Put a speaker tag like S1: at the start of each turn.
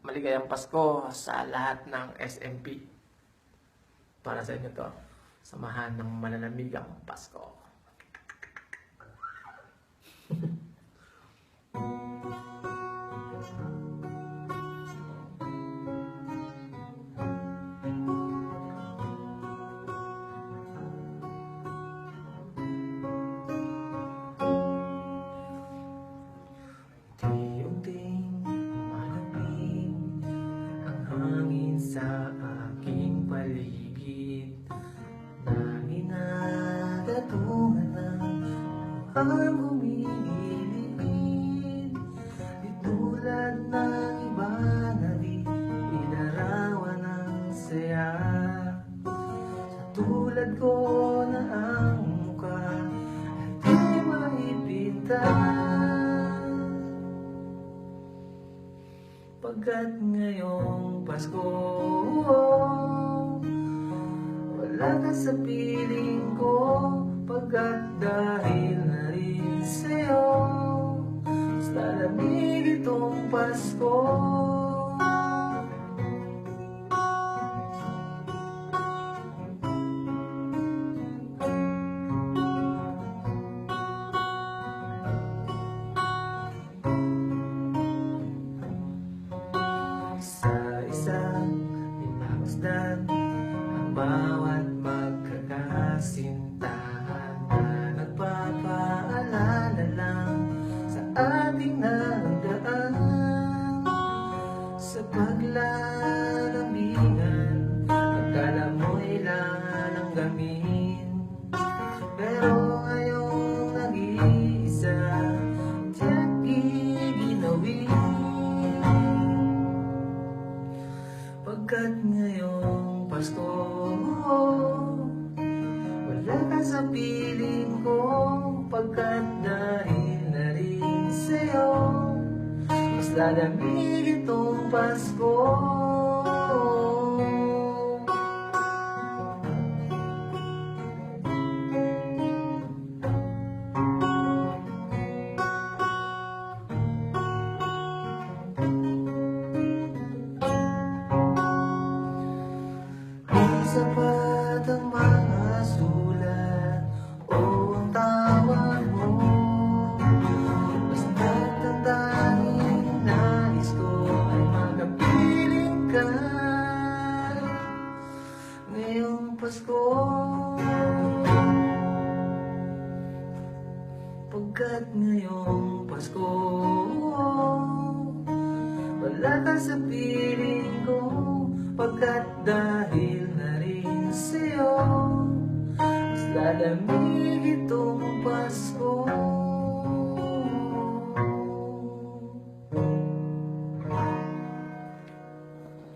S1: Maligayang Pasko sa lahat ng SMP. Para sa inyo to, samahan ng malalamigang Pasko. Unti-unting malamig ang hangin sa aking paligid. Nanginagatungan ng buhang humihilid. Di tulad ng iba na di inarawan ng saya. Sa tulad ko na ang mukha ay di maipinta. Pagkat ngayong Pasko, wala ka sa piling ko. Pagkat dahil na rin sa'yo, mas lalamig itong Pasko. Isa-isa minamagdan ang bawat magkakasintahan na nagpapaalala lang sa ating nahandaan. Sa paglalambingan, nagdala mo'y lananggamin. Pero ngayong nag-iisa, tiyak giginawin. Pagkat ngayong Pasko, wala ka sa piling ko. Pagkat dahil na rin sa'yo, mas lalamig itong Pasko. Sapat ang mga sulat o ang tawag mo, basta't ang tanging nais ko ay makapiling ka ngayong Pasko. Pagkat ngayong Pasko, wala ka sa piling ko. Pagkat dahil na rin sa'yo, mas lalamig itong Pasko.